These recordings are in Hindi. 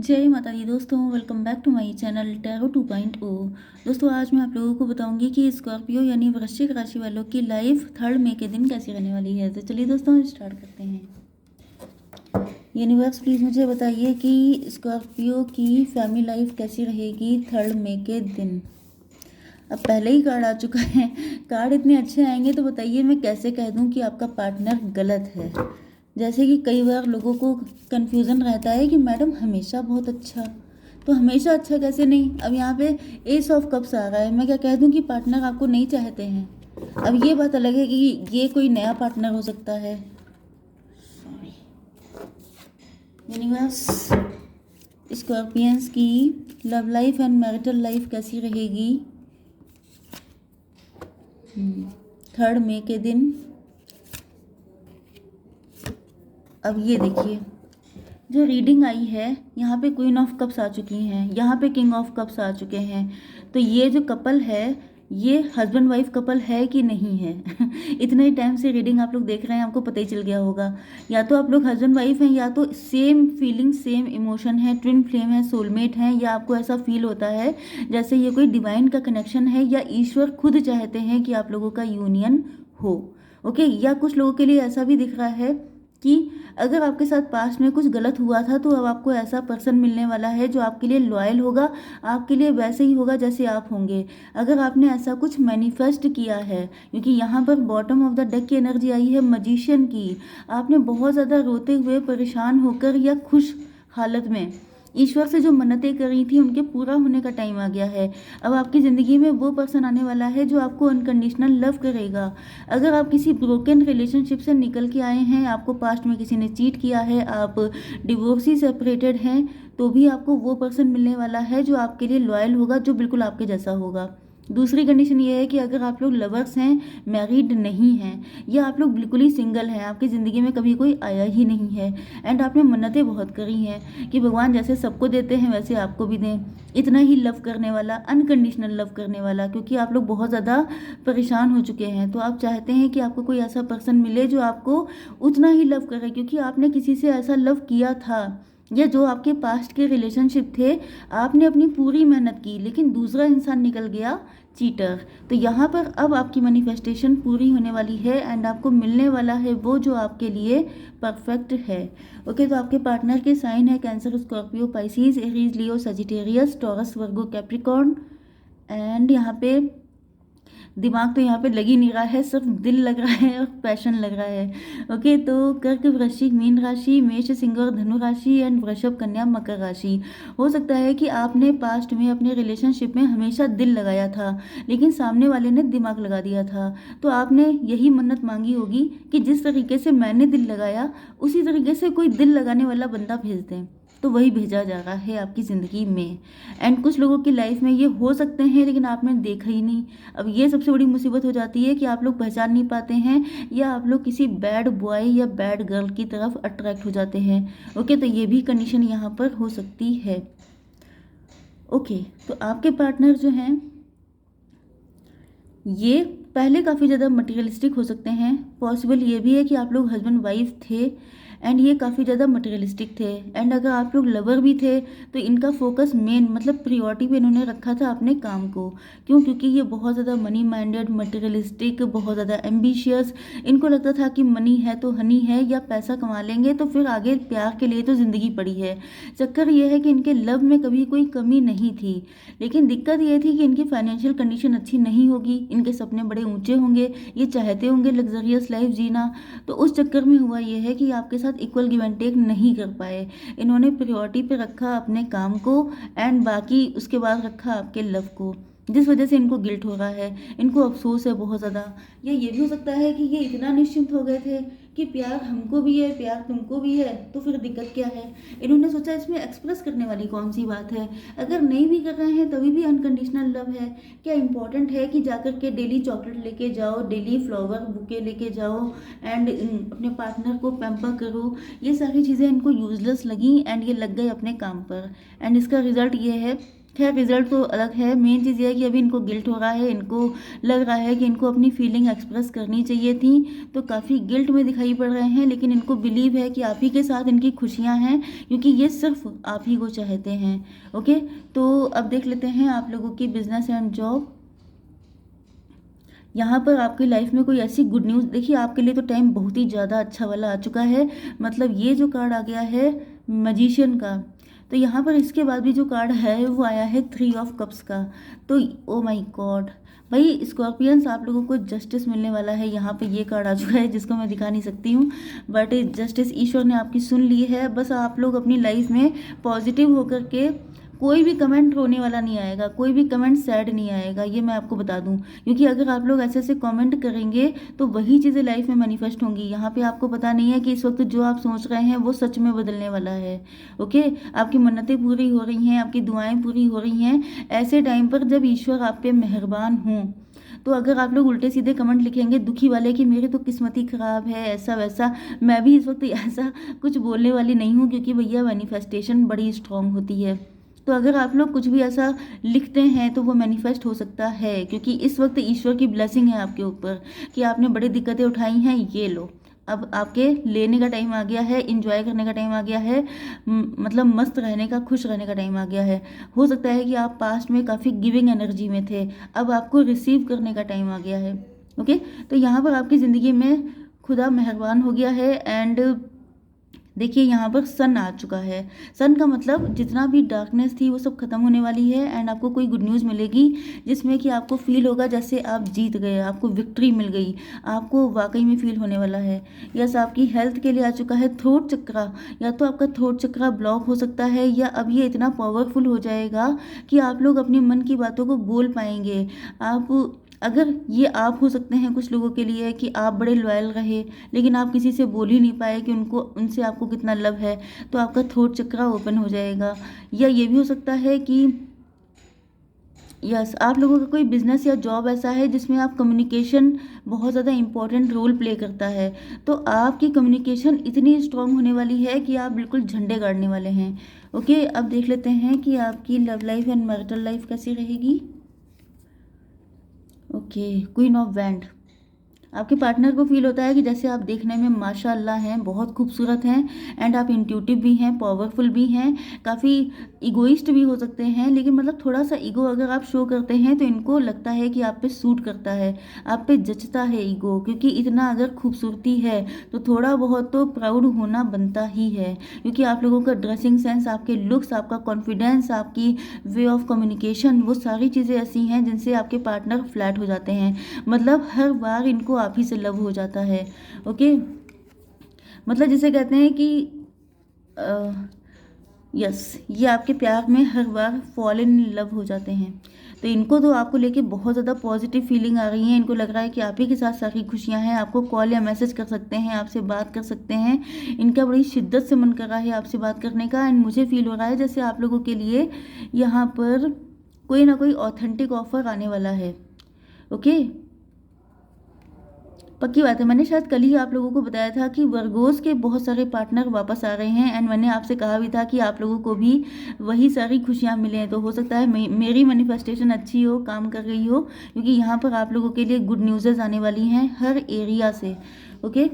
जय माता दी दोस्तों, welcome back to my channel tarot 2.0। दोस्तों आज मैं आप लोगों को बताऊंगी कि स्कॉर्पियो यानी वृश्चिक राशि वालों की लाइफ 3 मई के दिन कैसी रहने वाली है। तो चलिए दोस्तों स्टार्ट करते हैं। यूनिवर्स प्लीज़ मुझे बताइए कि स्कॉर्पियो की फैमिली लाइफ कैसी रहेगी 3 मई के दिन। अब पहले ही कार्ड आ चुका है। कार्ड इतने अच्छे आएंगे तो बताइए मैं कैसे कह दूं कि आपका पार्टनर गलत है। जैसे कि कई बार लोगों को कन्फ्यूज़न रहता है कि मैडम हमेशा बहुत अच्छा, तो हमेशा अच्छा कैसे नहीं। अब यहाँ पे एस ऑफ कप्स आ रहा है, मैं क्या कह दूं कि पार्टनर आपको नहीं चाहते हैं। अब ये बात अलग है कि ये कोई नया पार्टनर हो सकता है। यूनिवर्स, स्कॉर्पियंस की love life and marital life कैसी रहेगी 3 मई के दिन। अब ये देखिए जो रीडिंग आई है, यहाँ पे क्वीन ऑफ कप्स आ चुकी हैं, यहाँ पे किंग ऑफ कप्स आ चुके हैं। तो ये जो कपल है ये हस्बैंड वाइफ कपल है कि नहीं है। इतने टाइम से रीडिंग आप लोग देख रहे हैं, आपको पता ही चल गया होगा। या तो आप लोग हस्बैंड वाइफ हैं, या तो सेम फीलिंग सेम इमोशन है, ट्विन फ्लेम है, सोलमेट हैं, या आपको ऐसा फील होता है जैसे ये कोई डिवाइन का कनेक्शन है, या ईश्वर खुद चाहते हैं कि आप लोगों का यूनियन हो। ओके, या कुछ लोगों के लिए ऐसा भी दिख रहा है कि अगर आपके साथ पास्ट में कुछ गलत हुआ था तो अब आपको ऐसा पर्सन मिलने वाला है जो आपके लिए लॉयल होगा, आपके लिए वैसे ही होगा जैसे आप होंगे। अगर आपने ऐसा कुछ मैनिफेस्ट किया है, क्योंकि यहाँ पर बॉटम ऑफ द डेक की एनर्जी आई है मजिशियन की। आपने बहुत ज़्यादा रोते हुए, परेशान होकर या खुश हालत में ईश्वर से जो मन्नतें करी थी उनके पूरा होने का टाइम आ गया है। अब आपकी ज़िंदगी में वो पर्सन आने वाला है जो आपको अनकंडीशनल लव करेगा। अगर आप किसी ब्रोकन रिलेशनशिप से निकल के आए हैं, आपको पास्ट में किसी ने चीट किया है, आप डिवोर्सी सेपरेटेड हैं, तो भी आपको वो पर्सन मिलने वाला है जो आपके लिए लॉयल होगा, जो बिल्कुल आपके जैसा होगा। दूसरी कंडीशन ये है कि अगर आप लोग लवर्स हैं, मैरिड नहीं हैं, या आप लोग बिल्कुल ही सिंगल हैं, आपकी ज़िंदगी में कभी कोई आया ही नहीं है, एंड आपने मन्नतें बहुत करी हैं कि भगवान जैसे सबको देते हैं वैसे आपको भी दें, इतना ही लव करने वाला, अनकंडीशनल लव करने वाला। क्योंकि आप लोग बहुत ज़्यादा परेशान हो चुके हैं, तो आप चाहते हैं कि आपको कोई ऐसा पर्सन मिले जो आपको उतना ही लव करे, क्योंकि आपने किसी से ऐसा लव किया था, या जो आपके पास्ट के रिलेशनशिप थे आपने अपनी पूरी मेहनत की, लेकिन दूसरा इंसान निकल गया चीटर। तो यहाँ पर अब आपकी मैनिफेस्टेशन पूरी होने वाली है, एंड आपको मिलने वाला है वो जो आपके लिए परफेक्ट है। ओके, तो आपके पार्टनर के साइन है cancer, Scorpio, Pisces, Aries, Leo, Sagittarius, taurus, Virgo, Capricorn. And यहाँ पे दिमाग तो यहाँ पे लग ही नहीं रहा है, सिर्फ दिल लग रहा है और पैशन लग रहा है। ओके, तो कर्क, वृश्चिक, मीन राशि, मेष, सिंह और धनु राशि, एंड वृषभ, कन्या, मकर राशि। हो सकता है कि आपने पास्ट में अपने रिलेशनशिप में हमेशा दिल लगाया था, लेकिन सामने वाले ने दिमाग लगा दिया था। तो आपने यही मन्नत मांगी होगी कि जिस तरीके से मैंने दिल लगाया उसी तरीके से कोई दिल लगाने वाला बंदा भेज दें। तो वही भेजा जा रहा है आपकी ज़िंदगी में। एंड कुछ लोगों की लाइफ में ये हो सकते हैं लेकिन आपने देखा ही नहीं। अब ये सबसे बड़ी मुसीबत हो जाती है कि आप लोग पहचान नहीं पाते हैं, या आप लोग किसी बैड बॉय या बैड गर्ल की तरफ अट्रैक्ट हो जाते हैं। ओके, तो ये भी कंडीशन यहाँ पर हो सकती है। ओके, तो आपके पार्टनर जो हैं ये पहले काफ़ी ज़्यादा मटेरियलिस्टिक हो सकते हैं। पॉसिबल ये भी है कि आप लोग हस्बैंड वाइफ थे एंड ये काफ़ी ज़्यादा मटेरियलिस्टिक थे। एंड अगर आप लोग लवर भी थे तो इनका फोकस मेन मतलब प्रियोरिटी पे इन्होंने रखा था अपने काम को। क्यों? क्योंकि ये बहुत ज़्यादा मनी माइंडेड, मटेरियलिस्टिक, बहुत ज़्यादा एम्बिशियस। इनको लगता था कि मनी है तो हनी है, या पैसा कमा लेंगे तो फिर आगे प्यार के लिए तो ज़िंदगी पड़ी है। चक्कर ये है कि इनके लव में कभी कोई कमी नहीं थी, लेकिन दिक्कत ये थी कि इनकी फाइनेंशियल कंडीशन अच्छी नहीं होगी, इनके सपने बड़े ऊंचे होंगे, ये चाहते होंगे लग्जरियस लाइफ जीना। तो उस चक्कर में हुआ ये है कि आपके साथ इक्वल गिव एंड टेक नहीं कर पाए। इन्होंने प्रायोरिटी पे रखा अपने काम को, एंड बाकी उसके बाद रखा आपके लव को, जिस वजह से इनको गिल्ट हो रहा है, इनको अफसोस है बहुत ज़्यादा। या ये भी हो सकता है कि ये इतना निश्चिंत हो गए थे कि प्यार हमको भी है, प्यार तुमको भी है, तो फिर दिक्कत क्या है। इन्होंने सोचा इसमें एक्सप्रेस करने वाली कौन सी बात है। अगर नहीं भी कर रहे हैं तभी भी अनकंडीशनल लव है। क्या इंपॉर्टेंट है कि जाकर के डेली चॉकलेट लेके जाओ, डेली फ्लावर बुके लेके जाओ, एंड अपने पार्टनर को पैम्पर करो। ये सारी चीज़ें इनको यूजलेस लगी, एंड ये लग गए अपने काम पर। एंड इसका रिजल्ट ये है खैर रिजल्ट तो अलग है, मेन चीज़ ये है कि अभी इनको गिल्ट हो रहा है, इनको लग रहा है कि इनको अपनी फीलिंग एक्सप्रेस करनी चाहिए थी, तो काफ़ी गिल्ट में दिखाई पड़ रहे हैं, लेकिन इनको बिलीव है कि आप ही के साथ इनकी खुशियां हैं, क्योंकि ये सिर्फ आप ही को चाहते हैं। ओके, तो अब देख लेते हैं आप लोगों की बिजनेस एंड जॉब। यहाँ पर आपकी लाइफ में कोई ऐसी गुड न्यूज़, देखिए आपके लिए तो टाइम बहुत ही ज़्यादा अच्छा वाला आ चुका है। मतलब ये जो कार्ड आ गया है मैजिशियन का, तो यहाँ पर इसके बाद भी जो कार्ड है वो आया है 3 ऑफ कप्स का। तो ओ माय गॉड भाई स्कॉर्पियंस, आप लोगों को जस्टिस मिलने वाला है। यहाँ पे ये कार्ड आ चुका है जिसको मैं दिखा नहीं सकती हूँ, बट जस्टिस ईश्वर ने आपकी सुन ली है। बस आप लोग अपनी लाइफ में पॉजिटिव होकर के, कोई भी कमेंट रोने वाला नहीं आएगा, कोई भी कमेंट सैड नहीं आएगा, ये मैं आपको बता दूं, क्योंकि अगर आप लोग ऐसे ऐसे कमेंट करेंगे तो वही चीज़ें लाइफ में मैनिफेस्ट होंगी। यहाँ पे आपको पता नहीं है कि इस वक्त जो आप सोच रहे हैं वो सच में बदलने वाला है। ओके, आपकी मन्नतें पूरी हो रही हैं, आपकी दुआएं पूरी हो रही हैं। ऐसे टाइम पर जब ईश्वर आप पे मेहरबान हों, तो अगर आप लोग उल्टे सीधे कमेंट लिखेंगे दुखी वाले कि मेरी तो किस्मत ही खराब है, ऐसा वैसा, मैं भी इस वक्त ऐसा कुछ बोलने वाली नहीं हूँ, क्योंकि भैया मैनिफेस्टेशन बड़ी स्ट्रांग होती है। तो अगर आप लोग कुछ भी ऐसा लिखते हैं तो वो मैनिफेस्ट हो सकता है, क्योंकि इस वक्त ईश्वर की ब्लेसिंग है आपके ऊपर कि आपने बड़ी दिक्कतें उठाई हैं, ये लो अब आपके लेने का टाइम आ गया है, इंजॉय करने का टाइम आ गया है, मतलब मस्त रहने का, खुश रहने का टाइम आ गया है। हो सकता है कि आप पास्ट में काफ़ी गिविंग एनर्जी में थे, अब आपको रिसीव करने का टाइम आ गया है। ओके, तो यहाँ पर आपकी ज़िंदगी में खुदा मेहरबान हो गया है। एंड देखिए यहाँ पर सन आ चुका है। सन का मतलब जितना भी डार्कनेस थी वो सब खत्म होने वाली है, एंड आपको कोई गुड न्यूज़ मिलेगी जिसमें कि आपको फील होगा जैसे आप जीत गए, आपको विक्ट्री मिल गई, आपको वाकई में फील होने वाला है। यस, आपकी हेल्थ के लिए आ चुका है थ्रोट चक्रा। या तो आपका थ्रोट चक्रा ब्लॉक हो सकता है, या अब ये इतना पावरफुल हो जाएगा कि आप लोग अपने मन की बातों को बोल पाएंगे। आप, अगर ये आप हो सकते हैं कुछ लोगों के लिए कि आप बड़े लॉयल रहे लेकिन आप किसी से बोल ही नहीं पाए कि उनको, उनसे आपको कितना लव है, तो आपका थ्रोट चक्रा ओपन हो जाएगा। या ये भी हो सकता है कि यस, आप लोगों का कोई बिजनेस या जॉब ऐसा है जिसमें आप कम्युनिकेशन बहुत ज़्यादा इंपॉर्टेंट रोल प्ले करता है, तो आपकी कम्युनिकेशन इतनी स्ट्रांग होने वाली है कि आप बिल्कुल झंडे गाड़ने वाले हैं। ओके, अब देख लेते हैं कि आपकी love life and marital life कैसी रहेगी। Okay, queen of wand. आपके पार्टनर को फील होता है कि जैसे आप देखने में माशाल्लाह हैं, बहुत खूबसूरत हैं, एंड आप इंट्यूटिव भी हैं, पावरफुल भी हैं, काफ़ी इगोइस्ट भी हो सकते हैं, लेकिन मतलब थोड़ा सा ईगो अगर आप शो करते हैं तो इनको लगता है कि आप पे सूट करता है, आप पे जचता है ईगो, क्योंकि इतना अगर खूबसूरती है तो थोड़ा बहुत तो प्राउड होना बनता ही है, क्योंकि आप लोगों का ड्रेसिंग सेंस, आपके लुक्स, आपका कॉन्फिडेंस, आपकी वे ऑफ कम्युनिकेशन, वो सारी चीज़ें ऐसी हैं जिनसे आपके पार्टनर फ्लैट हो जाते हैं। मतलब हर बार इनको आप ही से लव हो जाता है। ओके, मतलब जिसे कहते हैं कि यस, ये आपके प्यार में हर बार फॉल इन लव हो जाते हैं। तो इनको तो आपको लेके बहुत ज़्यादा पॉजिटिव फीलिंग आ रही है, इनको लग रहा है कि आप ही के साथ सारी खुशियां हैं, आपको कॉल या मैसेज कर सकते हैं, आपसे बात कर सकते हैं, इनका बड़ी शिद्दत से मन कर रहा है आपसे बात करने का। एंड मुझे फील हो रहा है जैसे आप लोगों के लिए यहाँ पर कोई ना कोई ऑथेंटिक ऑफर आने वाला है। ओके, पक्की बात है, मैंने शायद कल ही आप लोगों को बताया था कि वर्गोस के बहुत सारे पार्टनर वापस आ रहे हैं, एंड मैंने आपसे कहा भी था कि आप लोगों को भी वही सारी खुशियां मिलें। तो हो सकता है मेरी मैनिफेस्टेशन अच्छी हो, काम कर रही हो, क्योंकि यहाँ पर आप लोगों के लिए गुड न्यूज़ेज आने वाली हैं हर एरिया से। ओके,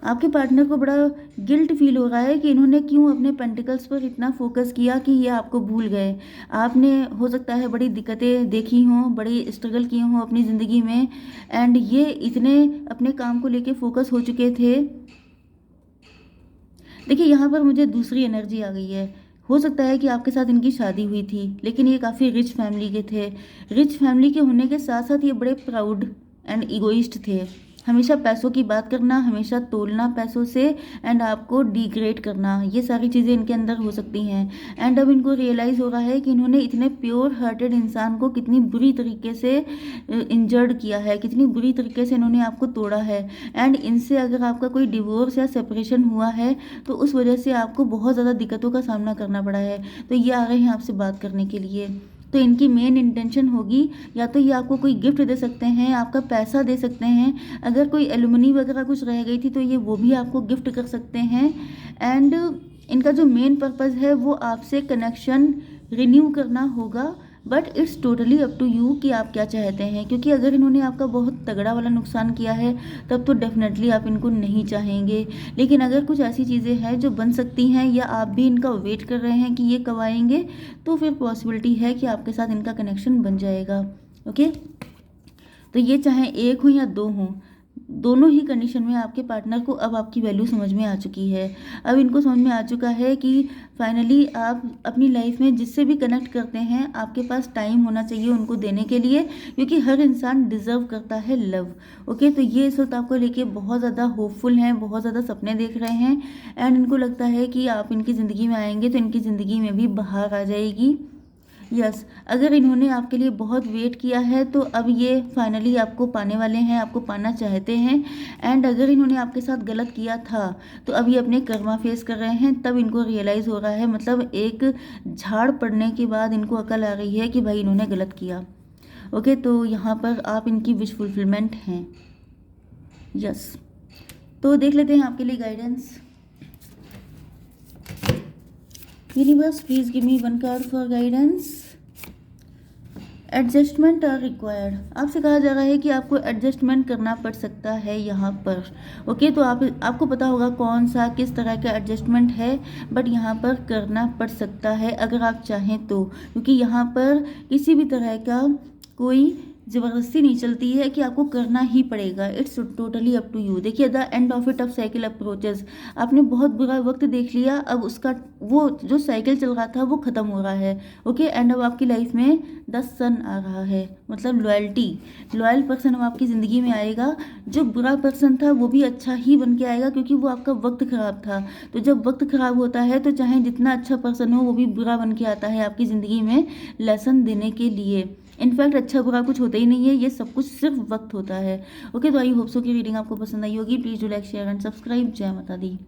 आपके पार्टनर को बड़ा गिल्ट फील हो रहा है कि इन्होंने क्यों अपने पेंटिकल्स पर इतना फोकस किया कि ये आपको भूल गए। आपने हो सकता है बड़ी दिक्कतें देखी हों, बड़ी स्ट्रगल किए हों अपनी ज़िंदगी में, एंड ये इतने अपने काम को लेके फोकस हो चुके थे। देखिए यहाँ पर मुझे दूसरी एनर्जी आ गई है। हो सकता है कि आपके साथ इनकी शादी हुई थी, लेकिन ये काफ़ी रिच फैमिली के थे। रिच फैमिली के होने के साथ साथ ये बड़े प्राउड एंड इगोइस्ट थे। हमेशा पैसों की बात करना, हमेशा तोलना पैसों से, एंड आपको डिग्रेड करना, ये सारी चीज़ें इनके अंदर हो सकती हैं। एंड अब इनको रियलाइज़ हो रहा है कि इन्होंने इतने प्योर हार्टेड इंसान को कितनी बुरी तरीके से इंजर्ड किया है, कितनी बुरी तरीके से इन्होंने आपको तोड़ा है। एंड इनसे अगर आपका कोई डिवोर्स या सेपरेशन हुआ है तो उस वजह से आपको बहुत ज़्यादा दिक्कतों का सामना करना पड़ा है। तो ये आ रहे हैं आपसे बात करने के लिए। तो इनकी मेन इंटेंशन होगी, या तो ये आपको कोई गिफ्ट दे सकते हैं, आपका पैसा दे सकते हैं, अगर कोई एलुमनी वगैरह कुछ रह गई थी तो ये वो भी आपको गिफ्ट कर सकते हैं। एंड इनका जो मेन पर्पस है वो आपसे कनेक्शन रिन्यू करना होगा, but it's totally up to you कि आप क्या चाहते हैं। क्योंकि अगर इन्होंने आपका बहुत तगड़ा वाला नुकसान किया है तब तो डेफिनेटली आप इनको नहीं चाहेंगे। लेकिन अगर कुछ ऐसी चीज़ें हैं जो बन सकती हैं या आप भी इनका वेट कर रहे हैं कि ये कब आएंगे, तो फिर पॉसिबिलिटी है कि आपके साथ इनका कनेक्शन बन जाएगा। ओके, तो ये चाहे एक हो या दो हों, दोनों ही कंडीशन में आपके पार्टनर को अब आपकी वैल्यू समझ में आ चुकी है। अब इनको समझ में आ चुका है कि फाइनली आप अपनी लाइफ में जिससे भी कनेक्ट करते हैं आपके पास टाइम होना चाहिए उनको देने के लिए, क्योंकि हर इंसान डिज़र्व करता है लव। ओके, तो ये इस वक्त आपको लेके बहुत ज़्यादा होपफुल हैं, बहुत ज़्यादा सपने देख रहे हैं, एंड इनको लगता है कि आप इनकी ज़िंदगी में आएंगे तो इनकी ज़िंदगी में भी बाहर आ जाएगी। यस, अगर इन्होंने आपके लिए बहुत वेट किया है तो अब ये फाइनली आपको पाने वाले हैं, आपको पाना चाहते हैं। एंड अगर इन्होंने आपके साथ गलत किया था तो अब ये अपने कर्मा फेस कर रहे हैं, तब इनको रियलाइज़ हो रहा है, मतलब एक झाड़ पड़ने के बाद इनको अकल आ रही है कि भाई इन्होंने गलत किया। ओके, तो यहाँ पर आप इनकी विश फुलफिलमेंट हैं। यस, तो देख लेते हैं आपके लिए guidance. Universe please give me one card for guidance. Adjustment are required. आपसे कहा जा रहा है कि आपको एडजस्टमेंट करना पड़ सकता है यहाँ पर। ओके, तो आपको पता होगा कौन सा किस तरह का एडजस्टमेंट है, बट यहाँ पर करना पड़ सकता है अगर आप चाहें तो, क्योंकि यहाँ पर किसी भी तरह का कोई ज़बरदस्ती नहीं चलती है कि आपको करना ही पड़ेगा। It's totally up to you. देखिए, the end of it of cycle approaches. आपने बहुत बुरा वक्त देख लिया, अब उसका वो जो साइकिल चल रहा था वो ख़त्म हो रहा है। ओके, एंड अब आपकी लाइफ में द सन आ रहा है, मतलब लॉयल पर्सन अब आपकी ज़िंदगी में आएगा। जो बुरा पर्सन था वो भी अच्छा ही बन के आएगा, क्योंकि वो आपका वक्त ख़राब था। तो जब वक्त ख़राब होता है तो चाहे जितना अच्छा पर्सन हो वो भी बुरा बन के आता है आपकी ज़िंदगी में लेसन देने के लिए। इनफैक्ट अच्छा बुरा कुछ होता ही नहीं है, ये सब कुछ सिर्फ वक्त होता है। ओके, तो आई होप सो की रीडिंग आपको पसंद आई होगी। Please do like share and subscribe. जय माता दी।